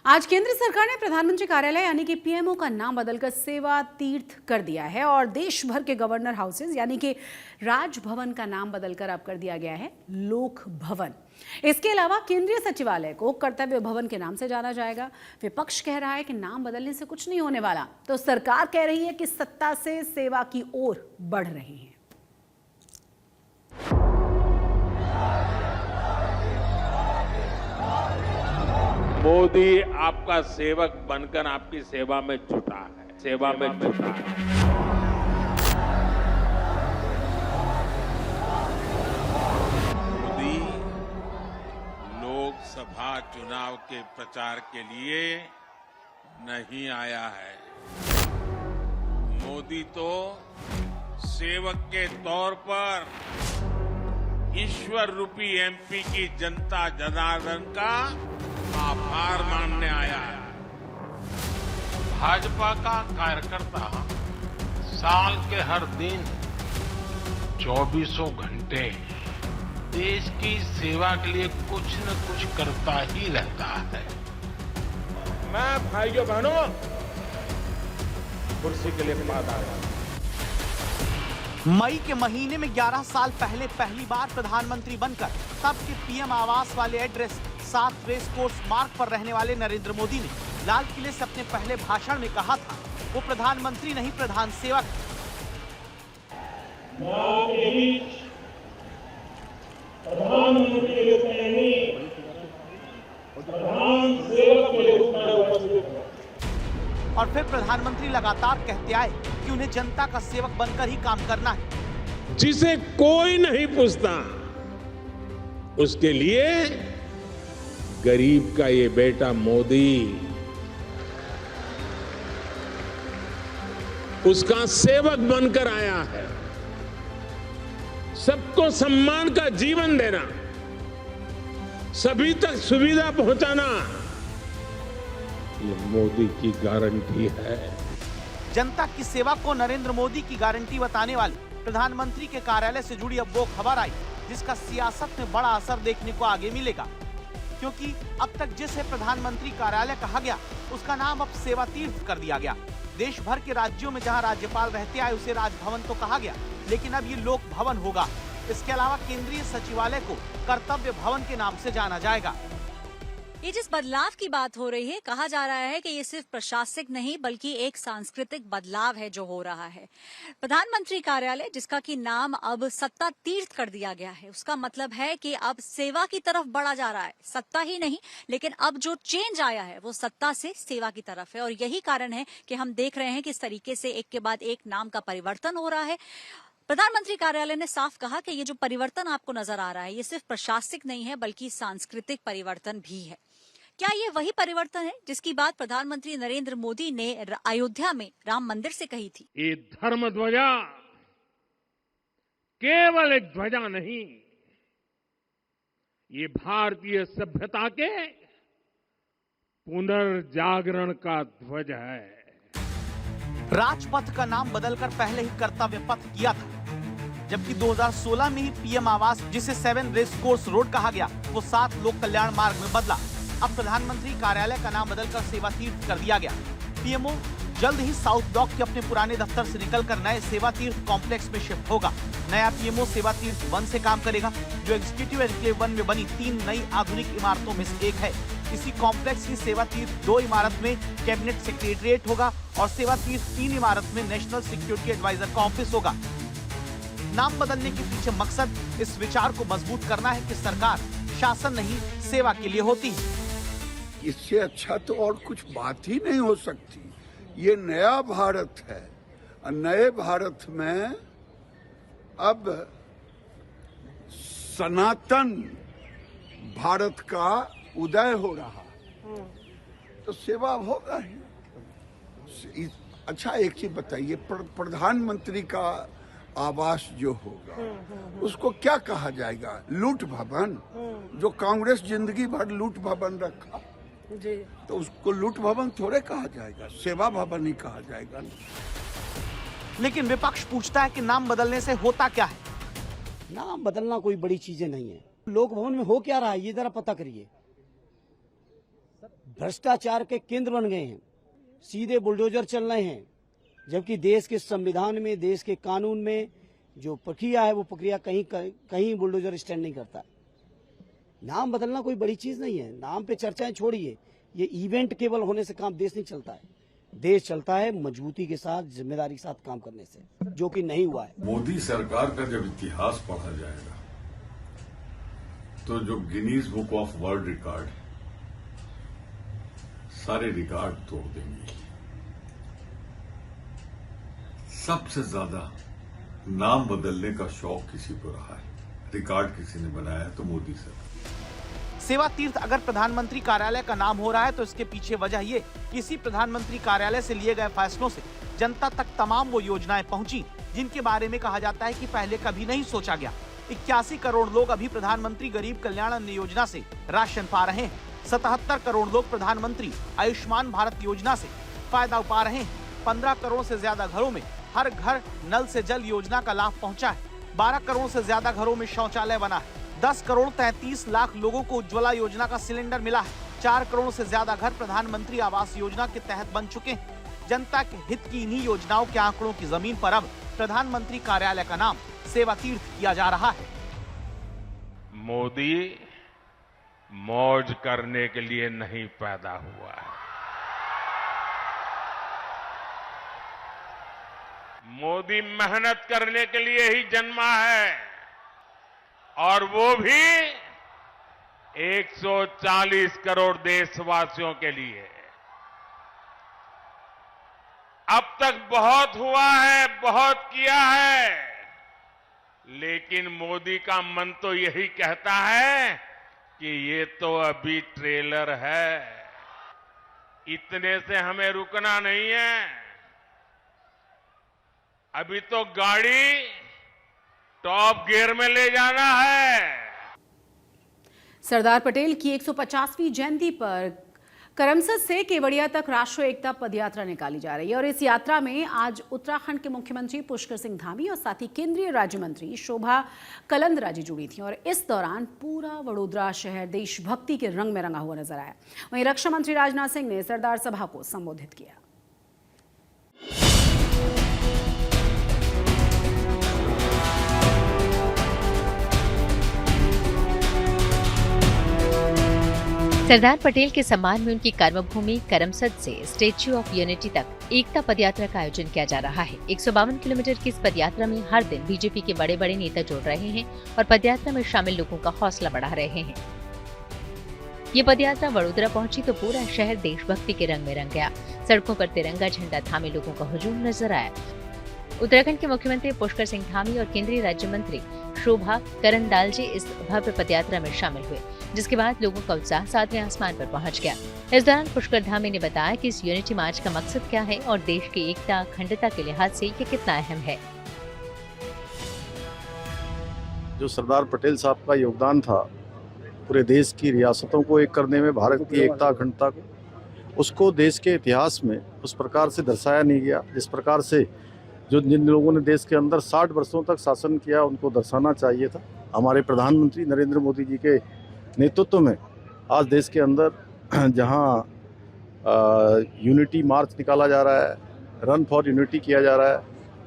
आज केंद्र सरकार ने प्रधानमंत्री कार्यालय यानी कि पीएमओ का नाम बदलकर सेवा तीर्थ कर दिया है और देश भर के गवर्नर हाउसेज यानी कि राजभवन का नाम बदलकर अब कर दिया गया है लोक भवन। इसके अलावा केंद्रीय सचिवालय को कर्तव्य भवन के नाम से जाना जाएगा। विपक्ष कह रहा है कि नाम बदलने से कुछ नहीं होने वाला, तो सरकार कह रही है कि सत्ता से सेवा की ओर बढ़ रही है। मोदी आपका सेवक बनकर आपकी सेवा में जुटा है, सेवा में जुटा है। मोदी लोकसभा चुनाव के प्रचार के लिए नहीं आया है। मोदी तो सेवक के तौर पर ईश्वर रूपी एमपी की जनता जनार्दन का आभार मानने आया है। भाजपा का कार्यकर्ता साल के हर दिन 24 घंटे देश की सेवा के लिए कुछ न कुछ करता ही रहता है। मैं भाइयों बहनों कुर्सी के लिए पादा मई के महीने में 11 साल पहले पहली बार प्रधानमंत्री बनकर तब के पीएम आवास वाले एड्रेस 7 रेस कोर्स मार्ग पर रहने वाले नरेंद्र मोदी ने लाल किले से अपने पहले भाषण में कहा था वो प्रधानमंत्री नहीं प्रधान सेवक। प्रधानमंत्री के रूप में नहीं, प्रधान सेवक के रूप में। और फिर प्रधानमंत्री लगातार कहते आए कि उन्हें जनता का सेवक बनकर ही काम करना है। जिसे कोई नहीं पूछता उसके लिए गरीब का ये बेटा मोदी उसका सेवक बनकर आया है। सबको सम्मान का जीवन देना, सभी तक सुविधा पहुंचाना, ये मोदी की गारंटी है। जनता की सेवा को नरेंद्र मोदी की गारंटी बताने वाले प्रधानमंत्री के कार्यालय से जुड़ी अब वो खबर आई जिसका सियासत में बड़ा असर देखने को आगे मिलेगा, क्योंकि अब तक जिसे प्रधानमंत्री कार्यालय कहा गया उसका नाम अब सेवा तीर्थ कर दिया गया। देश भर के राज्यों में जहां राज्यपाल रहते आए उसे राजभवन तो कहा गया, लेकिन अब ये लोक भवन होगा। इसके अलावा केंद्रीय सचिवालय को कर्तव्य भवन के नाम से जाना जाएगा। ये जिस बदलाव की बात हो रही है, कहा जा रहा है कि ये सिर्फ प्रशासनिक नहीं बल्कि एक सांस्कृतिक बदलाव है जो हो रहा है। प्रधानमंत्री कार्यालय जिसका कि नाम अब सत्ता तीर्थ कर दिया गया है, उसका मतलब है कि अब सेवा की तरफ बढ़ा जा रहा है। सत्ता ही नहीं, लेकिन अब जो चेंज आया है वो सत्ता से सेवा की तरफ है और यही कारण है कि हम देख रहे हैं कि इस तरीके से एक के बाद एक नाम का परिवर्तन हो रहा है। प्रधानमंत्री कार्यालय ने साफ कहा कि ये जो परिवर्तन आपको नजर आ रहा है ये सिर्फ प्रशासनिक नहीं है बल्कि सांस्कृतिक परिवर्तन भी है। क्या ये वही परिवर्तन है जिसकी बात प्रधानमंत्री नरेंद्र मोदी ने अयोध्या में राम मंदिर से कही थी? ये धर्म ध्वजा केवल एक ध्वजा नहीं, ये भारतीय सभ्यता के पुनर्जागरण का ध्वज है। राजपथ का नाम बदलकर पहले ही कर्तव्य पथ किया था, जबकि 2016 में ही पीएम आवास जिसे 7 रेस कोर्स रोड कहा गया वो 7 लोक कल्याण मार्ग में बदला। अब प्रधानमंत्री कार्यालय का नाम बदलकर सेवा तीर्थ कर दिया गया। पीएमओ जल्द ही साउथ डॉक के अपने पुराने दफ्तर से निकलकर नए सेवा तीर्थ कॉम्प्लेक्स में शिफ्ट होगा। नया पीएमओ सेवा तीर्थ 1 से काम करेगा, जो एग्जीक्यूटिव एनक्लेव 1 में बनी 3 नई आधुनिक इमारतों में से एक है। इसी कॉम्प्लेक्स की सेवा तीर्थ 2 इमारत में कैबिनेट सेक्रेटरिएट होगा और सेवा तीर्थ 3 इमारत में नेशनल सिक्योरिटी एडवाइजर का ऑफिस होगा। नाम बदलने के पीछे मकसद इस विचार को मजबूत करना है कि सरकार शासन नहीं सेवा के लिए होती है। इससे अच्छा तो और कुछ बात ही नहीं हो सकती। ये नया भारत है और नए भारत में अब सनातन भारत का उदय हो रहा, तो सेवा होगा ही। अच्छा एक चीज बताइए, प्रधानमंत्री का आवास जो होगा उसको क्या कहा जाएगा? लूट भवन? जो कांग्रेस जिंदगी भर लूट भवन रखा जी, तो उसको लूट भवन थोड़े कहा जाएगा, सेवा भवन ही कहा जाएगा। लेकिन विपक्ष पूछता है कि नाम बदलने से होता क्या है? नाम बदलना कोई बड़ी चीजें नहीं है। लोक भवन में हो क्या रहा है ये जरा पता करिए। भ्रष्टाचार के केंद्र बन गए हैं, सीधे बुलडोजर चल रहे हैं, जबकि देश के संविधान में, देश के कानून में जो प्रक्रिया है वो प्रक्रिया कहीं बुलडोजर स्टैंड नहीं करता। नाम बदलना कोई बड़ी चीज नहीं है, नाम पे चर्चाएं छोड़िए, ये इवेंट केवल होने से काम देश नहीं चलता है। देश चलता है मजबूती के साथ, जिम्मेदारी के साथ काम करने से, जो कि नहीं हुआ है। मोदी सरकार का जब इतिहास पढ़ा जाएगा तो जो Guinness book of world record सारे रिकॉर्ड तोड़ देंगे। सबसे ज्यादा नाम बदलने का शौक किसी को रहा है, रिकॉर्ड किसी ने बनाया तो मोदी सरकार। सेवा तीर्थ अगर प्रधानमंत्री कार्यालय का नाम हो रहा है तो इसके पीछे वजह ये कि इसी प्रधानमंत्री कार्यालय से लिए गए फैसलों से जनता तक तमाम वो योजनाएं पहुंची जिनके बारे में कहा जाता है कि पहले कभी नहीं सोचा गया। 81 करोड़ लोग अभी प्रधानमंत्री गरीब कल्याण अन्न योजना से राशन पा रहे हैं। 77 करोड़ लोग प्रधानमंत्री आयुष्मान भारत योजना से फायदा उठा रहे हैं। 15 करोड़ से ज्यादा घरों में हर घर नल से जल योजना का लाभ पहुंचा है। 12 करोड़ से ज्यादा घरों में शौचालय बना है। 10 करोड़ 33 लाख लोगों को उज्ज्वला योजना का सिलेंडर मिला है। 4 करोड़ से ज्यादा घर प्रधानमंत्री आवास योजना के तहत बन चुके हैं। जनता के हित की इन्हीं योजनाओं के आंकड़ों की जमीन पर अब प्रधानमंत्री कार्यालय का नाम सेवा तीर्थ किया जा रहा है। मोदी मौज करने के लिए नहीं पैदा हुआ है, मोदी मेहनत करने के लिए ही जन्मा है, और वो भी 140 करोड़ देशवासियों के लिए। अब तक बहुत हुआ है, बहुत किया है, लेकिन मोदी का मन तो यही कहता है कि ये तो अभी ट्रेलर है, इतने से हमें रुकना नहीं है, अभी तो गाड़ी टॉप गियर में ले जाना है। सरदार पटेल की 150वीं जयंती पर करमसद से केवड़िया तक राष्ट्रीय एकता पदयात्रा निकाली जा रही है और इस यात्रा में आज उत्तराखंड के मुख्यमंत्री पुष्कर सिंह धामी और साथ ही केंद्रीय राज्य मंत्री शोभा करंदलाजे जुड़ी थी और इस दौरान पूरा वडोदरा शहर देशभक्ति के रंग में रंगा हुआ नजर आया। वहीं रक्षा मंत्री राजनाथ सिंह ने सरदार सभा को संबोधित किया। सरदार पटेल के सम्मान में उनकी कर्मभूमि करमसद से स्टैच्यू ऑफ यूनिटी तक एकता पदयात्रा का आयोजन किया जा रहा है। 152 किलोमीटर की इस पदयात्रा में हर दिन बीजेपी के बड़े बड़े नेता जुड़ रहे हैं और पदयात्रा में शामिल लोगों का हौसला बढ़ा रहे हैं। ये पदयात्रा वडोदरा पहुंची तो पूरा शहर देशभक्ति के रंग में रंग गया। सड़कों पर तिरंगा झंडा थामे लोगों का हुजूम नजर आया। उत्तराखंड के मुख्यमंत्री पुष्कर सिंह धामी और केंद्रीय राज्य मंत्री शोभा करंदलाजे इस भव्य पदयात्रा में शामिल हुए, जिसके बाद लोगों का उत्साह 7वें आसमान पर पहुंच गया। इस दौरान पुष्कर धामी ने बताया कि इस यूनिटी मार्च का मकसद क्या है और देश की एकता अखंडता के लिहाज से ये कितना अहम है। जो सरदार पटेल साहब का योगदान था पूरे देश की रियासतों को एक करने में, भारत की एकता अखंडता को, उसको देश के इतिहास में उस प्रकार से दर्शाया नहीं गया जिस प्रकार से जिन लोगों ने देश के अंदर 60 वर्षों तक शासन किया उनको दर्शाना चाहिए था। हमारे प्रधानमंत्री नरेंद्र मोदी जी के नेतृत्व में आज देश के अंदर जहां यूनिटी मार्च निकाला जा रहा है, रन फॉर यूनिटी किया जा रहा है,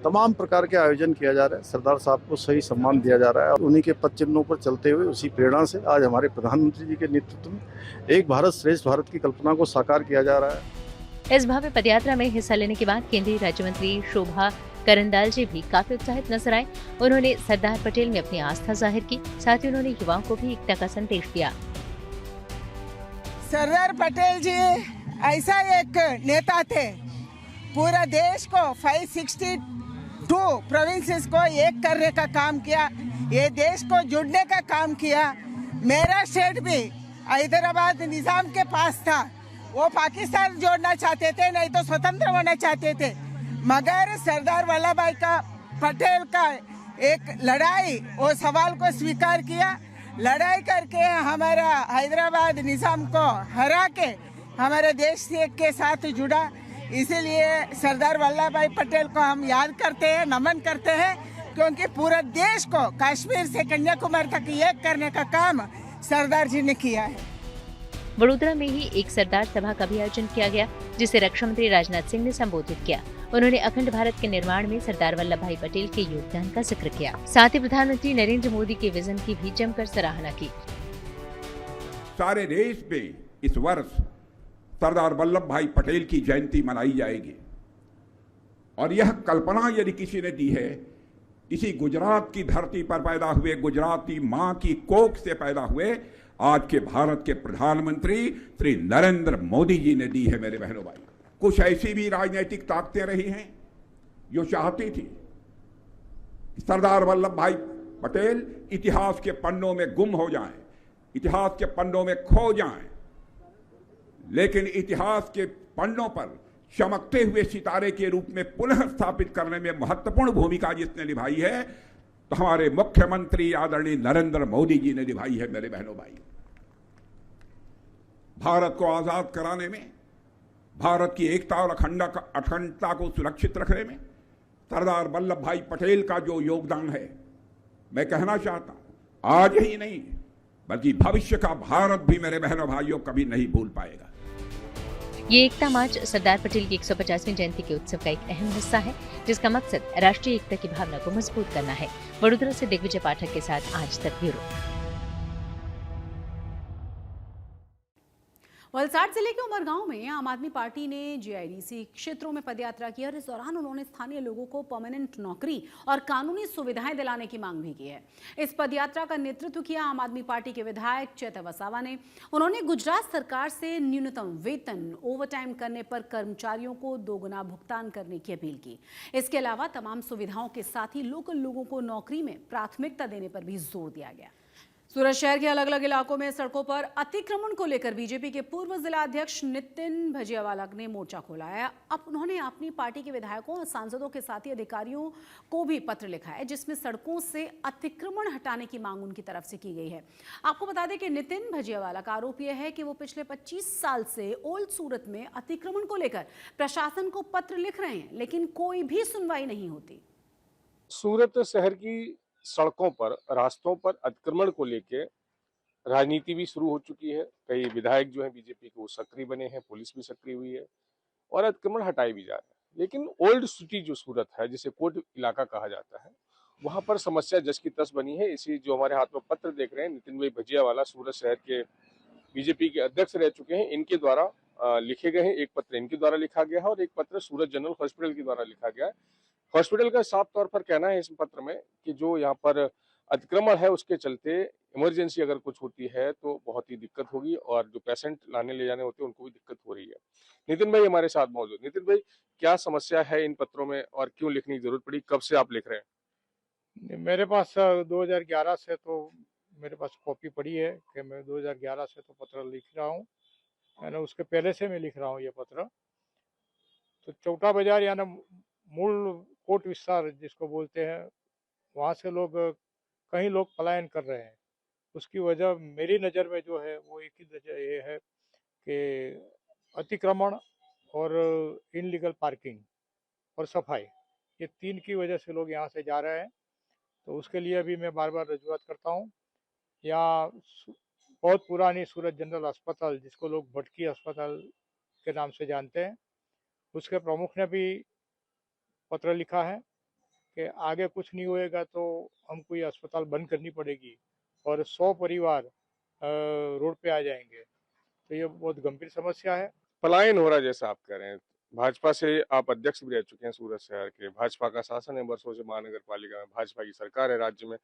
तमाम प्रकार के आयोजन किया जा रहा है, सरदार साहब को सही सम्मान दिया जा रहा है और उन्हीं के पद चिन्हों पर चलते हुए उसी प्रेरणा से आज हमारे प्रधानमंत्री जी के नेतृत्व में एक भारत श्रेष्ठ भारत की कल्पना को साकार किया जा रहा है। इस भव्य पदयात्रा में हिस्सा लेने के बाद केंद्रीय राज्य मंत्री शोभा करंदलाजे भी काफी उत्साहित नजर आए। उन्होंने सरदार पटेल में अपनी आस्था जाहिर की, साथ ही उन्होंने युवाओं को भी एकता का संदेश दिया। सरदार पटेल जी ऐसा एक नेता थे, पूरा देश को 562 प्रोविंसेस को एक करने का काम किया, ये देश को जुड़ने का काम किया। मेरा स्टेट भी हैदराबाद निजाम के पास था, वो पाकिस्तान जोड़ना चाहते थे, नहीं तो स्वतंत्र होना चाहते थे, मगर सरदार वल्लभ भाई का पटेल का एक लड़ाई वो सवाल को स्वीकार किया, लड़ाई करके हमारा हैदराबाद निजाम को हरा के हमारे देश के साथ जुड़ा। इसीलिए सरदार वल्लभ भाई पटेल को हम याद करते हैं, नमन करते हैं, क्योंकि पूरा देश को कश्मीर से कन्याकुमारी तक एक करने का काम सरदार जी ने किया है। वडोदरा में ही एक सरदार सभा का भी आयोजन किया गया, जिसे रक्षा मंत्री राजनाथ सिंह ने संबोधित किया। उन्होंने अखंड भारत के निर्माण में सरदार वल्लभ भाई पटेल के योगदान का जिक्र किया। साथ ही प्रधानमंत्री नरेंद्र मोदी के विजन की भी जमकर सराहना की। सारे देश में इस वर्ष सरदार वल्लभ भाई पटेल की जयंती मनाई जाएगी और यह कल्पना यदि किसी ने दी है, किसी गुजरात की धरती पर पैदा हुए, गुजराती मां की कोख से पैदा हुए आज के भारत के प्रधानमंत्री श्री नरेंद्र मोदी जी ने दी है। मेरे बहनों भाई, कुछ ऐसी भी राजनीतिक ताकतें रही हैं जो चाहती थी सरदार वल्लभ भाई पटेल इतिहास के पन्नों में गुम हो जाएं, इतिहास के पन्नों में खो जाएं, लेकिन इतिहास के पन्नों पर चमकते हुए सितारे के रूप में पुनः स्थापित करने में महत्वपूर्ण भूमिका जिसने निभाई है तो हमारे मुख्यमंत्री आदरणीय नरेंद्र मोदी जी ने निभाई है। मेरे बहनों भाई, भारत को आजाद कराने में, भारत की एकता और अखंडता को सुरक्षित रखने में सरदार वल्लभ भाई पटेल का जो योगदान है, मैं कहना चाहता हूं आज ही नहीं बल्कि भविष्य का भारत भी मेरे बहनों भाइयों कभी नहीं भूल पाएगा। ये एकता मार्च सरदार पटेल की 150वीं जयंती के उत्सव का एक अहम हिस्सा है, जिसका मकसद राष्ट्रीय एकता की भावना को मजबूत करना है। वडोदरा से दिग्विजय पाठक के साथ आज तक ब्यूरो। वलसाड जिले के उमरगांव में आम आदमी पार्टी ने जीआईडीसी क्षेत्रों में पदयात्रा की और इस दौरान उन्होंने स्थानीय लोगों को परमानेंट नौकरी और कानूनी सुविधाएं दिलाने की मांग भी की है। इस पदयात्रा का नेतृत्व किया आम आदमी पार्टी के विधायक चेतन वसावा ने। उन्होंने गुजरात सरकार से न्यूनतम वेतन, ओवरटाइम करने पर कर्मचारियों को दोगुना भुगतान करने की अपील की। इसके अलावा तमाम सुविधाओं के साथ ही लोकल लोगों को नौकरी में प्राथमिकता देने पर भी जोर दिया गया। सूरत शहर के अलग अलग इलाकों में सड़कों पर अतिक्रमण को लेकर बीजेपी के पूर्व जिला अध्यक्ष नितिन भजियावाला ने मोर्चा खोला है। अब उन्होंने अपनी पार्टी के विधायकों और सांसदों के साथ ही अधिकारियों को भी पत्र लिखा है, जिसमें सड़कों से अतिक्रमण हटाने की मांग उनकी तरफ से की गई है। आपको बता दें कि नितिन भजियावाला का आरोप यह है कि वो पिछले 25 साल से ओल्ड सूरत में अतिक्रमण को लेकर प्रशासन को पत्र लिख रहे हैं, लेकिन कोई भी सुनवाई नहीं होती। सूरत शहर की सड़कों पर, रास्तों पर अतिक्रमण को लेके राजनीति भी शुरू हो चुकी है। कई विधायक जो हैं बीजेपी के वो सक्रिय बने हैं, पुलिस भी सक्रिय हुई है और अतिक्रमण हटाए भी जा रहे हैं। लेकिन ओल्ड सिटी जो सूरत है, जिसे कोट इलाका कहा जाता है, वहां पर समस्या जस की तस बनी है। इसी जो हमारे हाथ में पत्र देख रहे हैं, नितिन भाई भजियावाला सूरत शहर के बीजेपी के अध्यक्ष रह चुके हैं, इनके द्वारा लिखे गए हैं। एक पत्र इनके द्वारा लिखा गया है और एक पत्र सूरत जनरल हॉस्पिटल के द्वारा लिखा गया है। हॉस्पिटल का साफ तौर पर कहना है इस पत्र में कि जो यहाँ पर अतिक्रमण है उसके चलते इमरजेंसी अगर कुछ होती है तो बहुत ही दिक्कत होगी और जो पेशेंट लाने ले जाने होते हैं उनको भी दिक्कत हो रही है। नितिन भाई हमारे साथ मौजूद। नितिन भाई, क्या समस्या है इन पत्रों में और क्यों लिखने की जरूरत पड़ी? कब से आप लिख रहे हैं? मेरे पास 2011 से तो मेरे पास कॉपी पड़ी है कि मैं 2011 से तो पत्र लिख रहा हूँ, यानी उसके पहले से मैं लिख रहा हूँ ये पत्र। तो चौटा बाजार यानी मूल कोट विस्तार जिसको बोलते हैं, वहाँ से कई लोग पलायन कर रहे हैं। उसकी वजह मेरी नज़र में जो है वो एक ही वजह ये है कि अतिक्रमण और इनलीगल पार्किंग और सफाई, ये 3 की वजह से लोग यहाँ से जा रहे हैं। तो उसके लिए अभी मैं बार बार रजूआत करता हूँ। यहाँ बहुत पुरानी सूरत जनरल अस्पताल, जिसको लोग भटकी अस्पताल के नाम से जानते हैं, उसके प्रमुख ने भी पत्र लिखा है कि आगे कुछ नहीं होएगा तो हमको ये अस्पताल बंद करनी पड़ेगी और 100 परिवार रोड पे आ जाएंगे। तो ये बहुत गंभीर समस्या है। पलायन हो रहा है जैसा आप कह रहे हैं। भाजपा से आप अध्यक्ष भी रह चुके हैं सूरत शहर के, भाजपा का शासन है वर्षों से महानगर पालिका में, भाजपा की सरकार है राज्य में।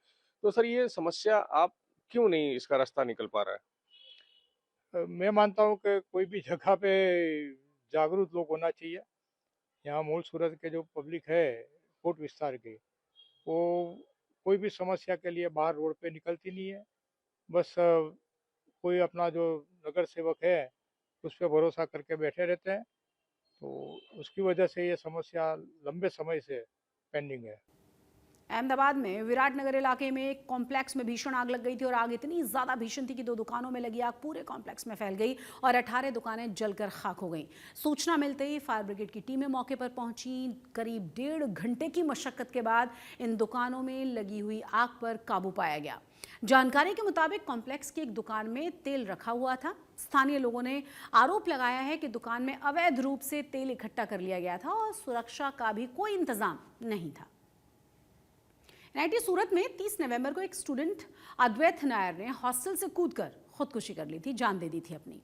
तो सर, ये समस्या आप क्यों नहीं इसका रास्ता निकल पा रहा है? मैं मानता हूँ कि कोई भी जगह पे जागरूक लोग होना चाहिए। यहाँ मूल सूरत के जो पब्लिक है कोट विस्तार की, वो कोई भी समस्या के लिए बाहर रोड पे निकलती नहीं है। बस कोई अपना जो नगर सेवक है उस पर भरोसा करके बैठे रहते हैं। तो उसकी वजह से ये समस्या लंबे समय से पेंडिंग है। अहमदाबाद में विराटनगर इलाके में एक कॉम्प्लेक्स में भीषण आग लग गई थी और आग इतनी ज्यादा भीषण थी कि 2 दुकानों में लगी आग पूरे कॉम्प्लेक्स में फैल गई और 18 दुकानें जलकर खाक हो गईं। सूचना मिलते ही फायर ब्रिगेड की टीमें मौके पर पहुंची। करीब 1.5 घंटे की मशक्कत के बाद इन दुकानों में लगी हुई आग पर काबू पाया गया। जानकारी के मुताबिक कॉम्प्लेक्स की एक दुकान में तेल रखा हुआ था। स्थानीय लोगों ने आरोप लगाया है कि दुकान में अवैध रूप से तेल इकट्ठा कर लिया गया था और सुरक्षा का भी कोई इंतजाम नहीं था। एनआईटी सूरत में 30 नवंबर को एक स्टूडेंट अद्वैत नायर ने हॉस्टल से कूदकर खुदकुशी कर ली थी, जान दे दी थी अपनी।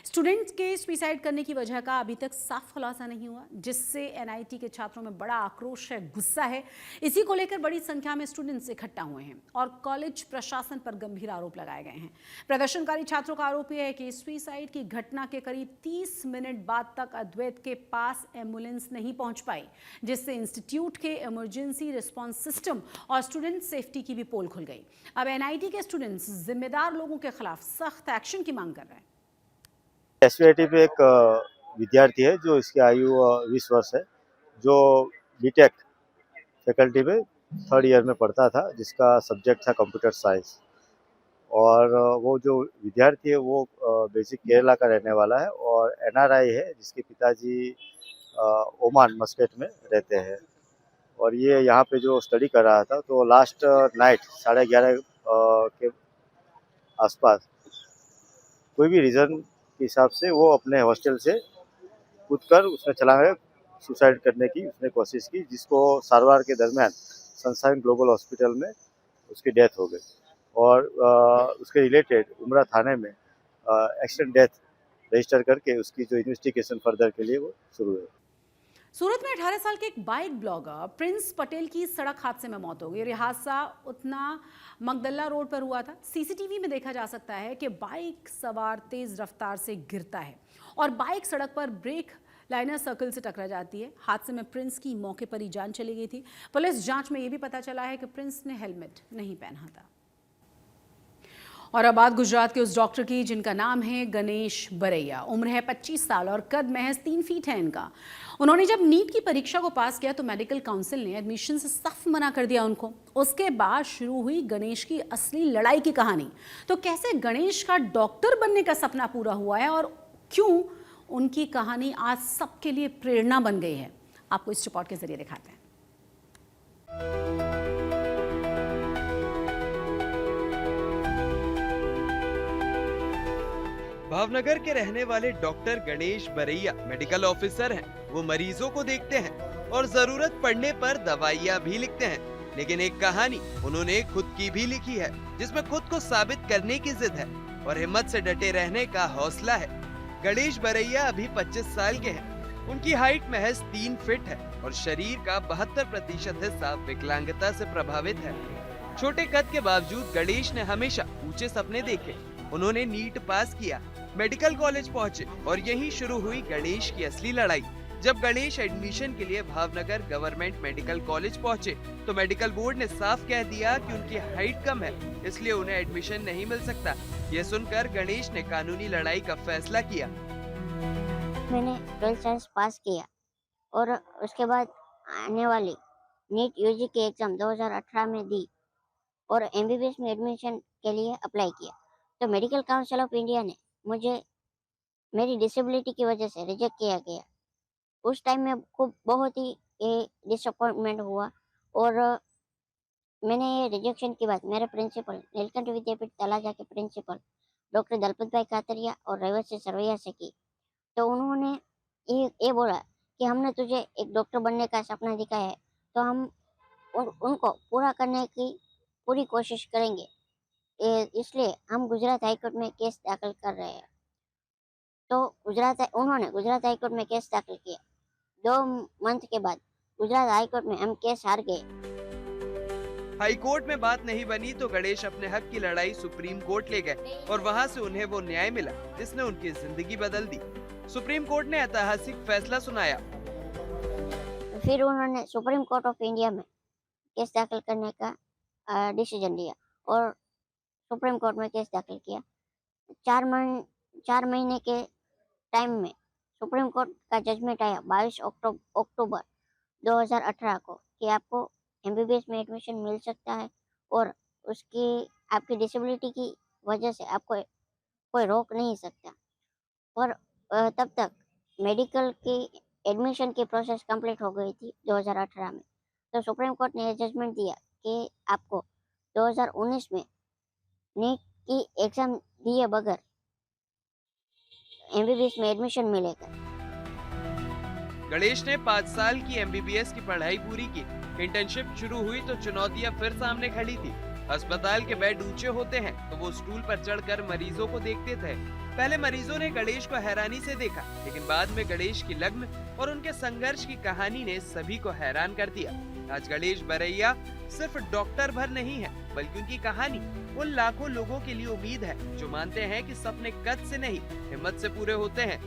स्टूडेंट के सुसाइड करने की वजह का अभी तक साफ खुलासा नहीं हुआ, जिससे एनआईटी के छात्रों में बड़ा आक्रोश है, गुस्सा है। इसी को लेकर बड़ी संख्या में स्टूडेंट्स इकट्ठा हुए हैं और कॉलेज प्रशासन पर गंभीर आरोप लगाए गए हैं। प्रदर्शनकारी छात्रों का आरोप यह है कि सुसाइड की घटना के करीब 30 मिनट बाद तक अद्वैत के पास एम्बुलेंस नहीं पहुंच पाई, जिससे इंस्टीट्यूट के इमरजेंसी रिस्पॉन्स सिस्टम और स्टूडेंट सेफ्टी की भी पोल खुल गई। अब एनआईटी के स्टूडेंट्स जिम्मेदार लोगों के खिलाफ सख्त एक्शन की मांग कर रहे हैं। एसवीआईटी पे एक विद्यार्थी है जो इसकी आयु 20 वर्ष है, जो बीटेक फैकल्टी में 3rd ईयर में पढ़ता था, जिसका सब्जेक्ट था कंप्यूटर साइंस। और वो जो विद्यार्थी है वो बेसिक केरला का रहने वाला है और एनआरआई है, जिसके पिताजी ओमान मस्कट में रहते हैं। और ये यहाँ पे जो स्टडी कर रहा था, तो लास्ट नाइट 11:30 के आसपास कोई भी रीज़न के हिसाब से वो अपने हॉस्टल से कूदकर उसने चला गया, सुसाइड करने की उसने कोशिश की, जिसको सारवार के दरमियान सनशाइन ग्लोबल हॉस्पिटल में उसकी डेथ हो गई। और उसके रिलेटेड उमरा थाने में एक्सीडेंट डेथ रजिस्टर करके उसकी जो इन्वेस्टिगेशन फर्दर के लिए वो शुरू है। सूरत में 18 साल के एक बाइक ब्लॉगर प्रिंस पटेल की सड़क हादसे में मौत हो गई। यह हादसा उतना मगदल्ला रोड पर हुआ था। सीसीटीवी में देखा जा सकता है कि बाइक सवार तेज रफ्तार से गिरता है और बाइक सड़क पर ब्रेक लाइनर सर्कल से टकरा जाती है। हादसे में प्रिंस की मौके पर ही जान चली गई थी। पुलिस जांच में यह भी पता चला है कि प्रिंस ने हेलमेट नहीं पहना था। और अब बात गुजरात के उस डॉक्टर की जिनका नाम है गणेश बरैया। उम्र है 25 साल और कद महज 3 फीट है इनका। उन्होंने जब नीट की परीक्षा को पास किया तो मेडिकल काउंसिल ने एडमिशन से सख्त मना कर दिया उनको। उसके बाद शुरू हुई गणेश की असली लड़ाई की कहानी। तो कैसे गणेश का डॉक्टर बनने का सपना पूरा हुआ है और क्यों उनकी कहानी आज सबके लिए प्रेरणा बन गई है, आपको इस रिपोर्ट के जरिए दिखाते हैं। भावनगर के रहने वाले doctor Ganesh Baraiya medical officer हैं। वो मरीजों को देखते हैं और जरूरत पड़ने पर दवाइयाँ भी लिखते हैं। लेकिन एक कहानी उन्होंने खुद की भी लिखी है, जिसमें खुद को साबित करने की जिद है और हिम्मत से डटे रहने का हौसला है। गणेश बरैया अभी 25 साल के हैं। उनकी हाइट महज 3 फीट है और शरीर का 72% हिस्सा विकलांगता से प्रभावित है। छोटे कद के बावजूद गणेश ने हमेशा ऊंचे सपने देखे। उन्होंने नीट पास किया, मेडिकल कॉलेज पहुंचे और यहीं शुरू हुई गणेश की असली लड़ाई। जब गणेश एडमिशन के लिए भावनगर गवर्नमेंट मेडिकल कॉलेज पहुंचे तो मेडिकल बोर्ड ने साफ कह दिया कि उनकी हाइट कम है, इसलिए उन्हें एडमिशन नहीं मिल सकता। ये सुनकर गणेश ने कानूनी लड़ाई का फैसला किया। मैंने 12th साइंस पास किया और उसके बाद आने वाली नीट यूजी की एग्जाम 2018 में दी और एमबीबीएस में एडमिशन के लिए अप्लाई किया। तो मेडिकल काउंसिल ऑफ इंडिया ने मुझे मेरी डिसेबिलिटी की वजह से रिजेक्ट किया गया। उस टाइम में खूब बहुत ही डिसअपॉइंटमेंट हुआ और मैंने ये रिजेक्शन के बाद मेरे प्रिंसिपल नीलकंठ विद्यापीठ तलाजा के प्रिंसिपल डॉक्टर दलपत भाई कातरिया और रेवती सरवैया से की। तो उन्होंने ये बोला कि हमने तुझे एक डॉक्टर बनने का सपना दिखाया है, तो हम उनको पूरा करने की पूरी कोशिश करेंगे। इसलिए हम गुजरात हाईकोर्ट में केस दाखिल कर रहे हैं। तो उन्होंने गुजरात हाईकोर्ट में केस दाखिल किया। 2 मंथ के बाद गुजरात हाईकोर्ट में हम केस हार गए। हाईकोर्ट में बात नहीं बनी तो गणेश अपने हक की लड़ाई सुप्रीम कोर्ट ले गए और वहां से उन्हें वो न्याय मिला जिसने उनकी जिंदगी बदल दी। सुप्रीम कोर्ट ने ऐतिहासिक फैसला सुनाया। फिर उन्होंने सुप्रीम कोर्ट ऑफ इंडिया में केस दाखिल करने का डिसीजन लिया और सुप्रीम कोर्ट में केस दाखिल किया। 4 महीने के टाइम में सुप्रीम कोर्ट का जजमेंट आया 22 अक्टूबर 2018 को कि आपको एमबीबीएस में एडमिशन मिल सकता है और उसकी आपकी डिसेबिलिटी की वजह से आपको कोई रोक नहीं सकता। और तब तक मेडिकल की एडमिशन की प्रोसेस कंप्लीट हो गई थी 2018 में। तो सुप्रीम कोर्ट ने जजमेंट दिया कि आपको 2019 में नीट की एग्जाम दिए बगैर एमबीबीएस में एडमिशन मिलेगा। गणेश ने 5 साल की एमबीबीएस की पढ़ाई पूरी की। इंटर्नशिप शुरू हुई तो चुनौतियां फिर सामने खड़ी थी। अस्पताल के बेड ऊंचे होते हैं तो वो स्टूल पर चढ़कर मरीजों को देखते थे। पहले मरीजों ने गणेश को हैरानी से देखा, लेकिन बाद में गणेश की लगन और उनके संघर्ष की कहानी ने सभी को हैरान कर दिया। आज गणेश बरैया सिर्फ डॉक्टर भर नहीं है, बल्कि उनकी कहानी उन लाखों लोगों के लिए उम्मीद है जो मानते हैं कि सपने कद से नहीं हिम्मत से पूरे होते हैं।